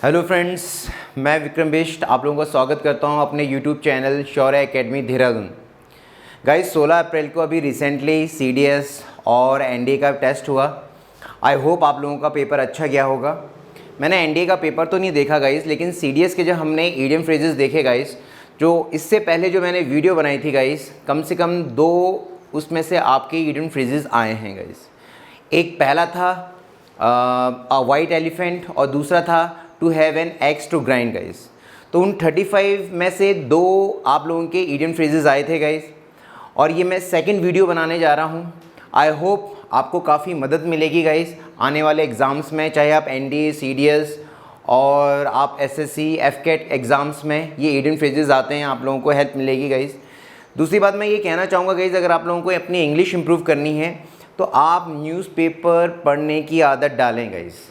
Hello friends, मैं विक्रम बिष्ट आप लोगों का स्वागत करता हूं अपने यूट्यूब चैनल शौर्य एकेडमी देहरादून। गाइस 16 अप्रैल को अभी रिसेंटली सीडीएस और एनडीए का टेस्ट हुआ। आई होप आप लोगों का पेपर अच्छा गया होगा। मैंने एनडीए का पेपर तो नहीं देखा गाइस, लेकिन सीडीएस के जो हमने इडियम फ्रेजेस देखे गाइस, जो इससे पहले जो मैंने वीडियो बनाई थी गाइस, कम से कम 2 उसमें से आपके इडियम फ्रेजेस आए हैं गाइस। एक पहला था अ वाइट एलिफेंट और दूसरा था to have an axe to grind guys. तो उन 35 में से 2 आप लोगों के इडियम फ्रेजेस आए थे गाइस, और ये मैं सेकंड वीडियो बनाने जा रहा हूँ। आई होप आपको काफ़ी मदद मिलेगी गाइस आने वाले एग्ज़ाम्स में, चाहे आप एनडीए, सीडीएस और आप एसएससी, एफकेट एग्ज़ाम्स में ये इडियम फ्रेजेस आते हैं, आप लोगों को हेल्प मिलेगी गाइस। दूसरी बात मैं ये कहना चाहूँगा गाइस, अगर आप लोगों को अपनी इंग्लिश इंप्रूव करनी है तो आप न्यूज़पेपर पढ़ने की आदत डालें गाइस।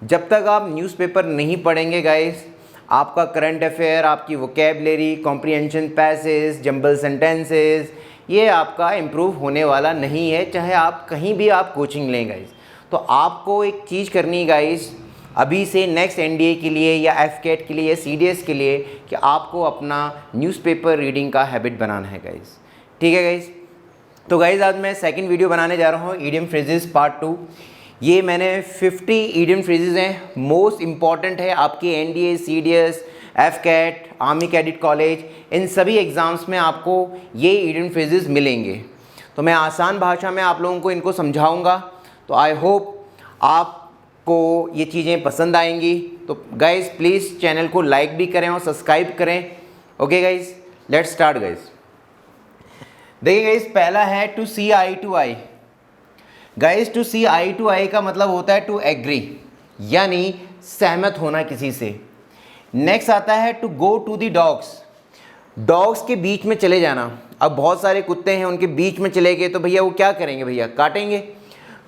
जब तक आप न्यूज़पेपर नहीं पढ़ेंगे गाइस, आपका करंट अफेयर, आपकी vocabulary, comprehension, passage, jumble sentences, ये आपका इम्प्रूव होने वाला नहीं है, चाहे आप कहीं भी आप कोचिंग लें गाइस। तो आपको एक चीज़ करनी है गाइस, अभी से नेक्स्ट एनडीए के लिए या एफकेट के लिए या सीडीएस के लिए, कि आपको अपना न्यूज़पेपर रीडिंग का हैबिट बनाना है गाइस। ठीक है गाइस। तो गाइस आज मैं सेकंड वीडियो बनाने जा रहा हूँ, इडियम फ्रेजेस पार्ट 2। ये मैंने 50 इडियम फ्रेजेस हैं, मोस्ट इम्पॉर्टेंट है आपके NDA, CDS, AFCAT, army cadet college, इन सभी एग्ज़ाम्स में आपको ये इडियम फ्रेजेस मिलेंगे। तो मैं आसान भाषा में आप लोगों को इनको समझाऊंगा। तो आई होप आपको ये चीज़ें पसंद आएंगी। तो गाइस प्लीज़ चैनल को लाइक भी करें और सब्सक्राइब करें। Okay guys, let's start guys. देखिए गाइस, पहला है to see eye to eye. Guys to see eye to eye का मतलब होता है टू एग्री, यानी सहमत होना किसी से। नेक्स्ट आता है to go to the dogs. Dogs के बीच में चले जाना। अब बहुत सारे कुत्ते हैं, उनके बीच में चले गए तो भैया वो क्या करेंगे, भैया काटेंगे।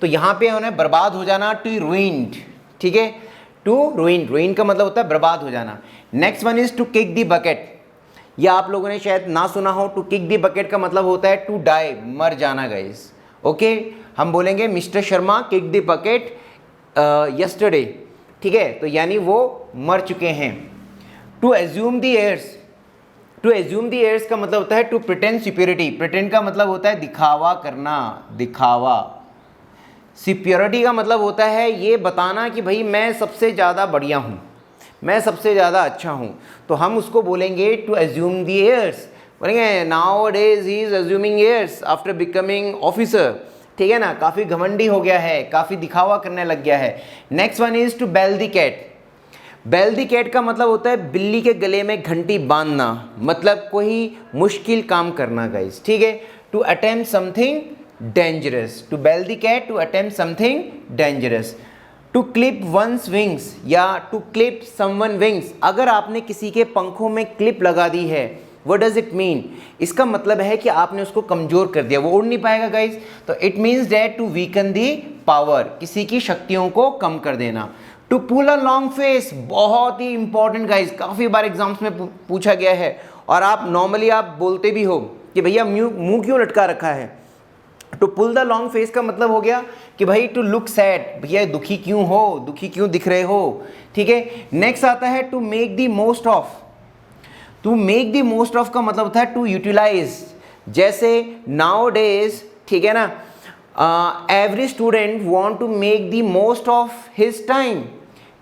तो यहाँ पे उन्हें बर्बाद हो जाना, टू रुइंड। ठीक है, टू रुइंड, रुइंड का मतलब होता है बर्बाद हो जाना। Next one is to kick the bucket. या आप लोगों ने शायद ना सुना हो, टू किक दी बकेट का मतलब होता है टू डाई, मर जाना गाइस। ओके, हम बोलेंगे mister Sharma kick the bucket yesterday. ठीक है, तो यानी वो मर चुके हैं। To assume the airs. To assume the airs का मतलब होता है टू प्रिटेंड सुपीरियरिटी। प्रिटेंड का मतलब होता है दिखावा करना, दिखावा। सुपीरियरिटी का मतलब होता है ये बताना कि भाई मैं सबसे ज़्यादा बढ़िया हूँ, मैं सबसे ज़्यादा अच्छा हूँ। तो हम उसको बोलेंगे टू एज्यूम द एयर्स। बोलेंगे nowadays he is assuming airs after becoming officer. ठीक है ना, काफ़ी घमंडी हो गया है, काफ़ी दिखावा करने लग गया है। Next one is to bell the cat. Bell the cat का मतलब होता है बिल्ली के गले में घंटी बांधना, मतलब कोई मुश्किल काम करना गाइस। ठीक है, to attempt something dangerous. To bell the cat, to attempt something dangerous. To clip one's wings या टू क्लिप समवन विंग्स। अगर आपने किसी के पंखों में क्लिप लगा दी है, व्हाट डज इट मीन? इसका मतलब है कि आपने उसको कमजोर कर दिया, वो उड़ नहीं पाएगा गाइस। तो it means that to weaken the power, किसी की शक्तियों को कम कर देना। To pull a long face, बहुत ही इंपॉर्टेंट गाइस, काफ़ी बार एग्जाम्स में पूछा गया है, और आप नॉर्मली आप बोलते भी हो कि भैया मुंह क्यों लटका रखा है। To pull the long face का मतलब हो गया कि भाई टू लुक सैड, भैया दुखी क्यों हो, दुखी क्यों दिख रहे हो। ठीक है, नेक्स्ट आता है to make the most of. To make the most of का मतलब होता है टू यूटिलाइज। जैसे नाउ डेज, ठीक है ना, every student want to make the most of his time.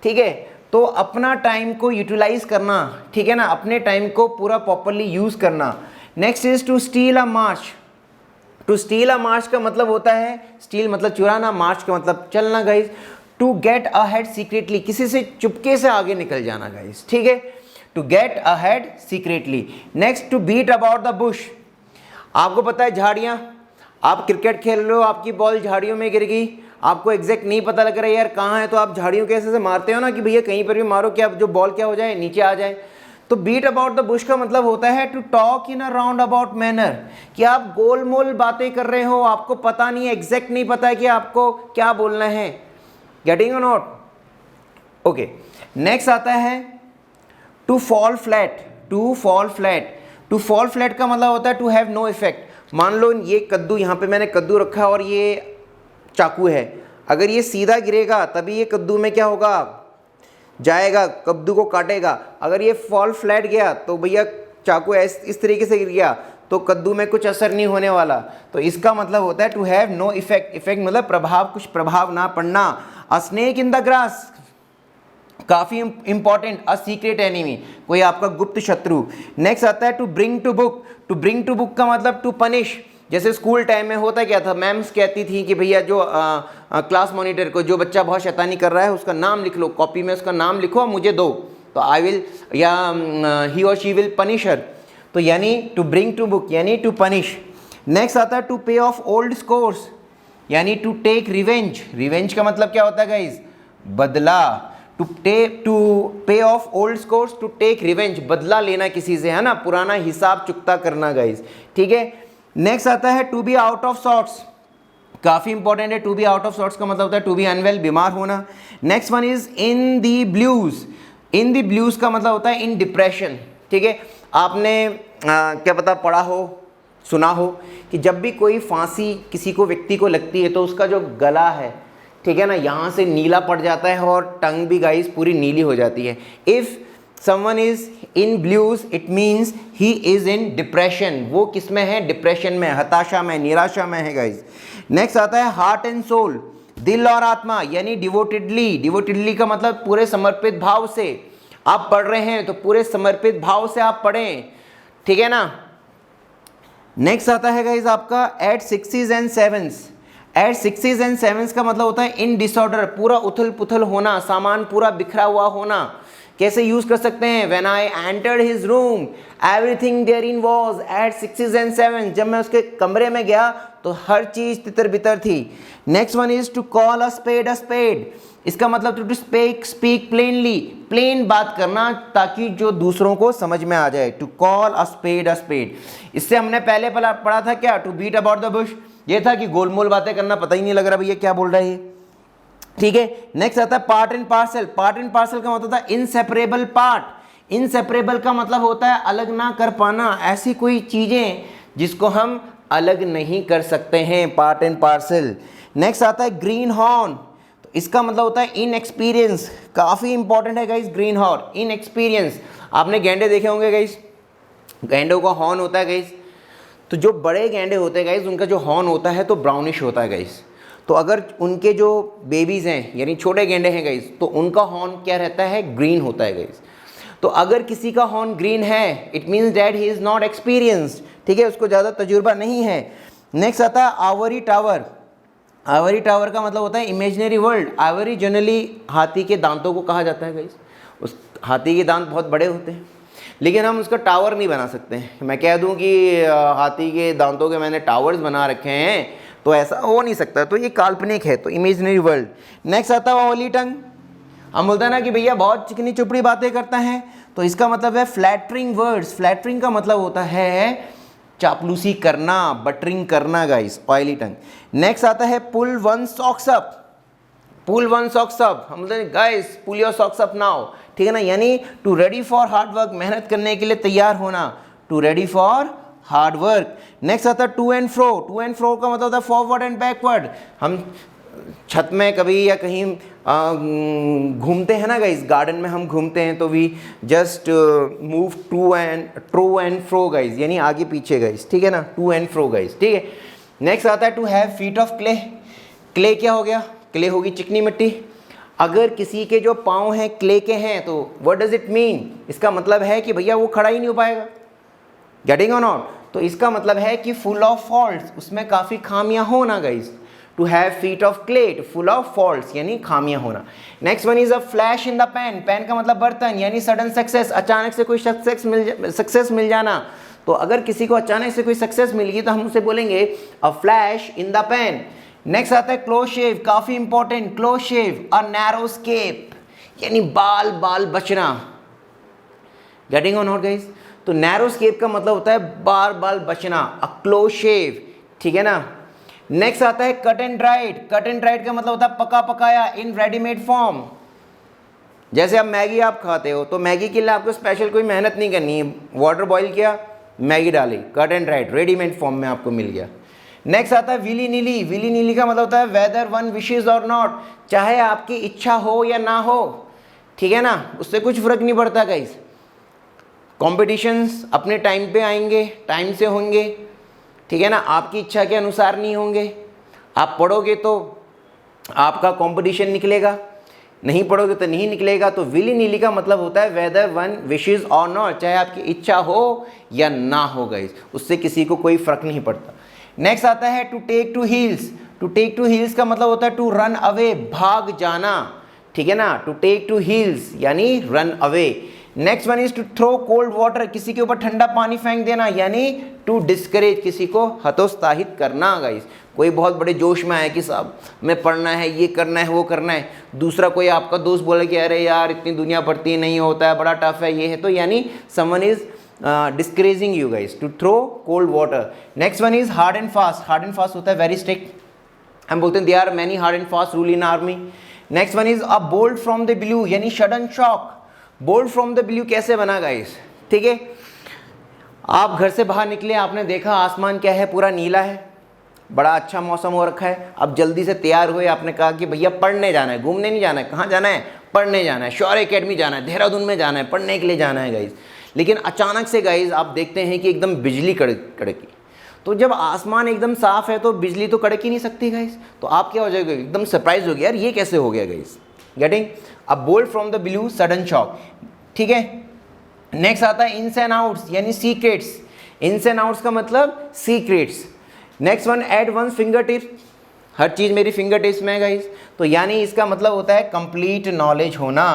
ठीक है, तो अपना टाइम को यूटिलाइज करना, ठीक है ना, अपने टाइम को पूरा प्रॉपरली यूज करना। Next is to steal a march. To steal a march का मतलब होता है, स्टील मतलब चुराना, मार्च का मतलब चलना guys. To get ahead secretly, किसी से चुपके से आगे निकल जाना गाइस। ठीक है, to get ahead secretly. Next to beat about the bush. आपको पता है झाड़ियाँ, आप क्रिकेट खेल रहे हो, आपकी बॉल झाड़ियों में गिर गई, आपको एग्जैक्ट नहीं पता लग रहा है यार कहाँ है, तो आप झाड़ियों कैसे से मारते हो ना कि भैया कहीं पर भी मारो कि आप जो बॉल क्या हो जाए, नीचे आ जाए। तो बीट अबाउट द बुश का मतलब होता है to talk in a round about manner, कि आप गोल मोल बातें कर रहे हो, आपको पता नहीं है, एग्जैक्ट नहीं पता है कि आपको क्या बोलना है। गेटिंग और नॉट? ओके, नेक्स्ट आता है to fall flat. To fall flat, to fall flat का मतलब होता है टू हैव नो इफेक्ट। मान लो ये कद्दू, यहाँ पे मैंने कद्दू रखा और ये चाकू है, अगर ये सीधा गिरेगा तभी ये कद्दू में क्या होगा, जाएगा, कद्दू को काटेगा। अगर ये फॉल फ्लैट गया तो भैया चाकू इस तरीके से गिर गया तो कद्दू में कुछ असर नहीं होने वाला। तो इसका मतलब होता है to have no effect. Effect मतलब प्रभाव, कुछ प्रभाव ना पड़ना। A snake in the grass, काफी इंपॉर्टेंट। अ सीक्रेट एनिमी, कोई आपका गुप्त शत्रु। नेक्स्ट आता है to bring to book. To bring to book का मतलब टू पनिश। जैसे स्कूल टाइम में होता क्या था, मैम्स कहती थी कि भैया जो क्लास मॉनिटर को, जो बच्चा बहुत शैतानी कर रहा है उसका नाम लिख लो, कॉपी में उसका नाम लिखो और मुझे दो, तो आई विल, या ही और शी विल पनिश हर। तो यानी टू ब्रिंग टू बुक यानी टू पनिश। नेक्स्ट आता है to pay off old scores, यानी टू टेक रिवेंज। रिवेंज का मतलब क्या होता है गाइज? बदला। To pay off old scores, to take revenge, बदला लेना किसी से, है ना, पुराना हिसाब चुकता करना गाइज, ठीक है। नेक्स्ट आता है to be out of sorts, काफी इंपॉर्टेंट है। To be out of sorts का मतलब होता है टू बी अनवेल, बीमार होना। Next one is in the blues. In the blues का मतलब होता है इन डिप्रेशन, ठीक है। आपने क्या पता पढ़ा हो, सुना हो कि जब भी कोई फांसी किसी को, व्यक्ति को लगती है तो उसका जो गला है, ठीक है ना, यहाँ से नीला पड़ जाता है और टंग भी गाइस पूरी नीली हो जाती है। If someone is in blues it means he is in depression. वो किस में है? डिप्रेशन में, हताशा में, निराशा में है गाइस। नेक्स्ट आता है हार्ट एंड सोल, दिल और आत्मा, यानी डिवोटेडली। डिवोटेडली का मतलब पूरे समर्पित भाव से आप पढ़ रहे हैं, तो पूरे समर्पित भाव से आप पढ़ें, ठीक है ना। नेक्स्ट आता है गाइस आपका at sixes and sevens. At sixes and sevens का मतलब होता है इन डिसऑर्डर, पूरा उथल पुथल होना, सामान पूरा बिखरा हुआ होना। कैसे यूज कर सकते हैं? When I entered his room everything therein was at sixes and sevens. जब मैं उसके कमरे में गया तो हर चीज तितर बितर थी। Next one is to call a spade a spade. इसका मतलब टू स्पीक प्लेनली, प्लेन बात करना ताकि जो दूसरों को समझ में आ जाए। To call a spade. इससे हमने पहले पढ़ा था क्या? To beat about the bush, ये था कि गोलमोल बातें करना, पता ही नहीं लग रहा भैया क्या बोल रहा है ये, ठीक है। नेक्स्ट आता है part and parcel. Part and parcel का मतलब होता है इनसेपरेबल पार्ट। इनसेपरेबल का मतलब होता है अलग ना कर पाना, ऐसी कोई चीजें जिसको हम अलग नहीं कर सकते हैं, पार्ट एंड पार्सल। नेक्स्ट आता है ग्रीन हॉर्न, तो इसका मतलब होता है इनएक्सपीरियंस। काफी इंपॉर्टेंट है गाइस ग्रीन हॉर्न, इनएक्सपीरियंस। आपने गैंडे देखे होंगे गाइस, गैंडों का हॉर्न होता है गाइस, तो जो बड़े गैंडे होते हैं गाइस उनका जो हॉर्न होता है तो ब्राउनिश होता है गाइस। तो अगर उनके जो बेबीज़ हैं यानी छोटे गैंडे हैं गाइस, तो उनका हॉर्न क्या रहता है? ग्रीन होता है गाइस। तो अगर किसी का हॉर्न ग्रीन है it means that he is not experienced, ठीक है, उसको ज़्यादा तजुर्बा नहीं है। नेक्स्ट आता है आइवरी टावर। आइवरी टावर का मतलब होता है इमेजिनरी वर्ल्ड। आइवरी जनरली हाथी के दांतों को कहा जाता है गाइस। उस हाथी के दांत बहुत बड़े होते हैं, लेकिन हम उसका टावर नहीं बना सकते हैं। मैं कह दूं कि हाथी के दांतों के मैंने टावर्स बना रखे हैं, तो ऐसा हो नहीं सकता, तो ये काल्पनिक है, तो इमेजिनरी वर्ल्ड। नेक्स्ट आता है ओली टंग। हम बोलते हैं ना कि भैया बहुत चिकनी चुपड़ी बातें करता है, तो इसका मतलब है फ्लैटरिंग वर्ड्स। फ्लैटरिंग का मतलब होता है चापलूसी करना, बटरिंग करना गाइस, ऑयली टंग। नेक्स्ट आता है pull one's socks up. Pull one's socks up, हम बोलते हैं guys pull your socks up now, ठीक है ना, यानी to ready for hard work, मेहनत करने के लिए तैयार होना, to ready for hard work. Next आता है to and fro. To and fro का मतलब होता है फॉरवर्ड एंड बैकवर्ड। हम छत में कभी या कहीं घूमते हैं ना गाइस, गार्डन में हम घूमते हैं तो we just move to and fro guys, यानी आगे पीछे गाइस, ठीक है ना, टू एंड फ्रो गाइस, ठीक है। नेक्स्ट आता है to have feet of clay. Clay क्या हो गया? क्ले होगी चिकनी मिट्टी। अगर किसी के जो पाँव हैं क्ले के हैं तो व्हाट डज इट मीन? इसका मतलब है कि भैया वो खड़ा ही नहीं हो पाएगा, गेटिंग और नॉट? तो इसका मतलब है कि फुल ऑफ फॉल्ट्स, उसमें काफ़ी खामियां होना guys. To have feet of clay, full of faults यानी खामियां होना। Next one is a flash in the pan. Pan का मतलब बर्तन, यानी सडन सक्सेस, अचानक से कोई सक्सेस मिल जाना। तो अगर किसी को अचानक से कोई सक्सेस मिल गई तो हम उसे बोलेंगे a flash in the pan. Next आता है क्लोज शेव, काफी important. Close shave a narrow escape, यानी बाल बचना, गेटिंग और नॉट गाइस? तो नैरो स्केप का मतलब होता है बाल बचना, अ क्लोज शेव, ठीक है ना। नेक्स्ट आता है cut and dried. Cut and dried का मतलब होता है पका पकाया, इन रेडीमेड फॉर्म। जैसे आप मैगी आप खाते हो तो मैगी के लिए आपको स्पेशल कोई मेहनत नहीं करनी है, वाटर बॉईल किया, मैगी डाली, cut and dried, readymade form में आपको मिल गया। नेक्स्ट आता है विली नीली। विली नीली का मतलब होता है वेदर वन विशेज और नॉट, चाहे आपकी इच्छा हो या ना हो, ठीक है ना, उससे कुछ फ़र्क नहीं पड़ता गाइस। कॉम्पिटिशन्स अपने टाइम पे आएंगे, टाइम से होंगे, ठीक है ना, आपकी इच्छा के अनुसार नहीं होंगे। आप पढ़ोगे तो आपका कंपटीशन निकलेगा, नहीं पढ़ोगे तो नहीं निकलेगा। तो विली नीली का मतलब होता है वेदर वन विशेज और नॉट, चाहे आपकी इच्छा हो या ना हो गाइस, उससे किसी को कोई फर्क नहीं पड़ता। नेक्स्ट आता है to take to heels. To take to heels का मतलब होता है टू रन अवे, भाग जाना, ठीक है ना, टू टेक टू हील्स यानी run away. Next one is to throw cold water, किसी के ऊपर ठंडा पानी फेंक देना, यानी टू डिस्करेज, किसी को हतोत्साहित करना गाइस। कोई बहुत बड़े जोश में आया कि साहब मैं पढ़ना है, ये करना है, वो करना है, दूसरा कोई आपका दोस्त बोले कि अरे यार इतनी दुनिया पढ़ती नहीं होता है, बड़ा टफ है, ये है, तो यानी someone is discouraging you guys, to throw cold water. Next one is hard and fast. Hard and fast होता है वेरी स्ट्रिक्ट, हम बोलते हैं there are many hard and fast rule in army. Next one is a bolt from the blue, यानी sudden shock. Bolt from the blue कैसे बना guys, ठीक है, आप घर से बाहर निकले, आपने देखा आसमान क्या है, पूरा नीला है, बड़ा अच्छा मौसम हो रखा है, अब जल्दी से तैयार हुए, आपने कहा कि भैया पढ़ने जाना है, घूमने नहीं जाना है, कहाँ जाना है, पढ़ने जाना है, शौर्य एकेडमी जाना है, देहरादून में जाना है, पढ़ने के लिए जाना है गाइस। लेकिन अचानक से गाइस आप देखते हैं कि एकदम बिजली कड़की। तो जब आसमान एकदम साफ है तो बिजली तो कड़क ही नहीं सकती गाइस, तो आप क्या हो जाएगा, एकदम सरप्राइज हो गया, यार ये कैसे हो गया guys, getting a bolt from the blue sudden shock, ठीक है। नेक्स्ट आता है इन्स एंड आउट्स, यानी सीक्रेट्स। इन्स एंड आउट्स का मतलब secrets. Next one at one fingertips, हर चीज़ मेरी फिंगर टिप्स में है गाइस, तो यानी इसका मतलब होता है कंप्लीट नॉलेज होना।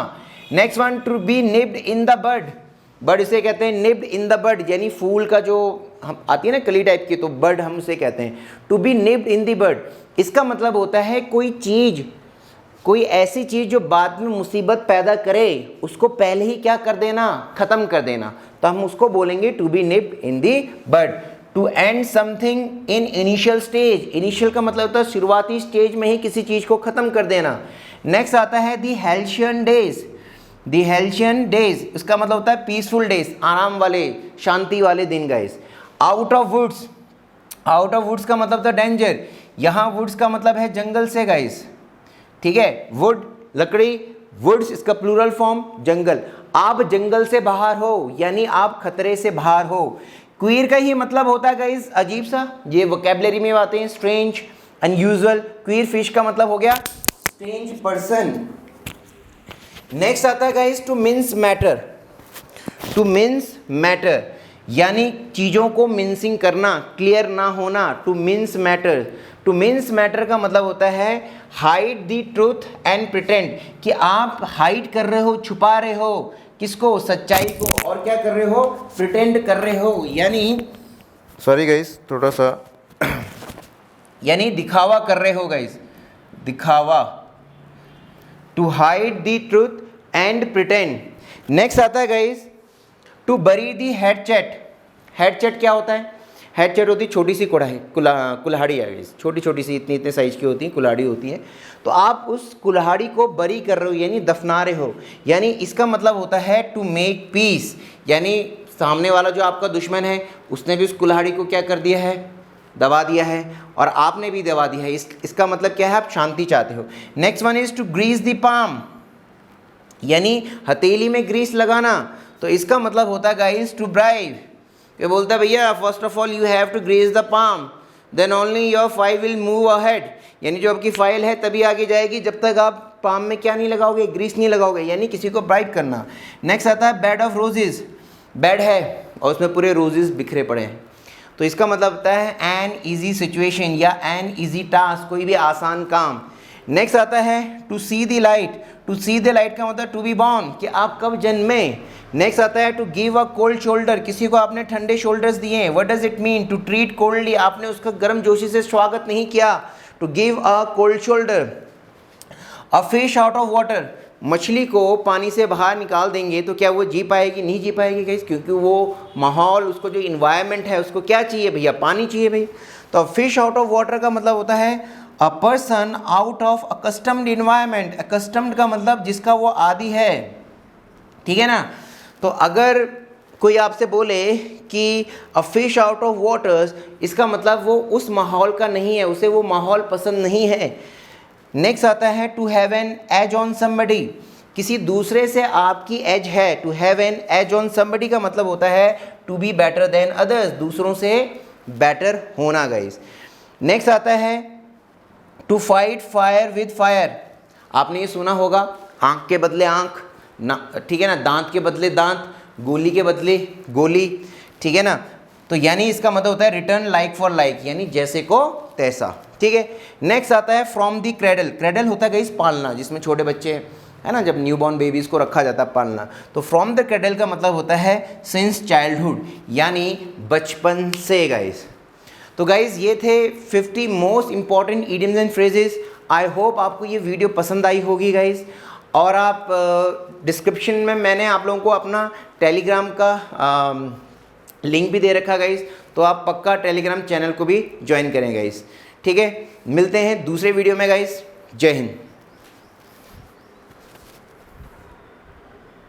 Next one to be nipped in the bud. Bud इसे कहते हैं निप्ड इन द बड, यानी फूल का जो हम आती है ना कली टाइप की, तो बड हम उसे कहते हैं। To be nipped in the bud, इसका मतलब होता है कोई चीज़, कोई ऐसी चीज़ जो बाद में मुसीबत पैदा करे, उसको पहले ही क्या कर देना, ख़त्म कर देना, तो हम उसको बोलेंगे to be nipped in the bud. To end something in initial stage, initial का मतलब होता है शुरुआती स्टेज में ही किसी चीज़ को ख़त्म कर देना। नेक्स्ट आता है दी हेल्शियन डेज। दी हेल्शियन डेज इसका मतलब होता है पीसफुल डेज, आराम वाले, शांति वाले दिन guys. Out of woods, out of woods का मतलब होता है डेंजर, यहाँ वुड्स का मतलब है जंगल से गाइस, ठीक है, वुड लकड़ी, वुड्स इसका प्लूरल फॉर्म जंगल। आप जंगल से बाहर हो, यानी आप खतरे से बाहर हो। क्वीर का ही मतलब होता है गाइस अजीब सा, ये वोकैबुलरी में आते हैं, स्ट्रेंज, अनयूजुअल। क्वीर फिश का मतलब हो गया स्ट्रेंज पर्सन। नेक्स्ट आता है guys to mince matter. To mince matter यानी चीज़ों को मिन्सिंग करना, क्लियर ना होना, to mince matter. To mince matter का मतलब होता है hide the truth and pretend, कि आप हाइड कर रहे हो, छुपा रहे हो, किसको, सच्चाई को, और क्या कर रहे हो, प्रिटेंड कर रहे हो, यानी सॉरी गाइस थोड़ा सा यानी दिखावा कर रहे हो गाइस, दिखावा। To hide the truth and pretend. Next आता है guys to bury the hatchet. Hatchet क्या होता है, हेड चैट होती है छोटी सी कुल्हाड़ी, कुल्हाड़ी है, छोटी छोटी सी इतनी इतने साइज की होती है, कुल्हाड़ी होती है, तो आप उस कुल्हाड़ी को बरी कर रहे हो, यानी दफना रहे हो, यानी इसका मतलब होता है टू मेक पीस, यानी सामने वाला जो आपका दुश्मन है उसने भी उस कुल्हाड़ी को क्या कर दिया है, दबा दिया है, और आपने भी दबा दिया है, इसका मतलब क्या है, आप शांति चाहते हो। Next one is to grease the palm, यानी हथेली में ग्रीस लगाना, तो इसका मतलब होता है गाइस टू ब्राइव, ये बोलता है भैया first of all you have to grease the palm then only your file will move ahead, यानी जो आपकी फाइल है तभी आगे जाएगी, जब तक आप पाम में क्या नहीं लगाओगे, ग्रीस नहीं लगाओगे, यानी किसी को ब्राइट करना। नेक्स्ट आता है बेड ऑफ रोजेज। बेड है और उसमें पूरे रोजेस बिखरे पड़े हैं, तो इसका मतलब होता है एन ईजी सिचुएशन या एन ईजी टास्क, कोई भी आसान काम। नेक्स्ट आता है to see the light. To see the light का मतलब टू बी बॉर्न, कि आप कब जन्मे। नेक्स्ट आता है to give a cold shoulder, किसी को आपने ठंडे शोल्डर्स दिए। What does it mean, to treat coldly, आपने उसका गर्म जोशी से स्वागत नहीं किया, to give a cold shoulder. A fish out of water, मछली को पानी से बाहर निकाल देंगे तो क्या वो जी पाएगी, नहीं जी पाएगी गाइस, क्योंकि वो माहौल, उसको जो इन्वायरमेंट है उसको क्या चाहिए भैया, पानी चाहिए भाई। तो फिश आउट ऑफ वाटर का मतलब होता है a person out of accustomed environment. Accustomed का मतलब जिसका वो आदी है, ठीक है ना। तो अगर कोई आपसे बोले कि अ फिश आउट ऑफ वाटर्स, इसका मतलब वो उस माहौल का नहीं है, उसे वो माहौल पसंद नहीं है। नेक्स्ट आता है to have an edge on somebody, किसी दूसरे से आपकी एज है, to have an edge on somebody का मतलब होता है to be better than others, दूसरों से बेटर होना गाइस। नेक्स्ट आता है to fight fire with fire. आपने ये सुना होगा, आंख के बदले आंख ना, ठीक है ना, दांत के बदले दांत, गोली के बदले गोली, ठीक है ना। तो यानी इसका मतलब होता है रिटर्न लाइक फॉर लाइक, यानी जैसे को तैसा, ठीक है। नेक्स्ट आता है फ्रॉम द क्रेडल। क्रेडल होता है गाइस पालना, जिसमें छोटे बच्चे है ना, जब न्यूबॉर्न बेबीज़ को रखा जाता है पालना। तो फ्रॉम द क्रेडल का मतलब होता है सिंस चाइल्डहुड, यानी बचपन से गाइस। तो गाइस ये थे 50 most important idioms and phrases. I hope आपको ये वीडियो पसंद आई होगी गाइस। और आप डिस्क्रिप्शन में मैंने आप लोगों को अपना टेलीग्राम का लिंक भी दे रखा गाइस, तो आप पक्का टेलीग्राम चैनल को भी ज्वाइन करें गाइस, ठीक है। मिलते हैं दूसरे वीडियो में गाइस। जय हिंद।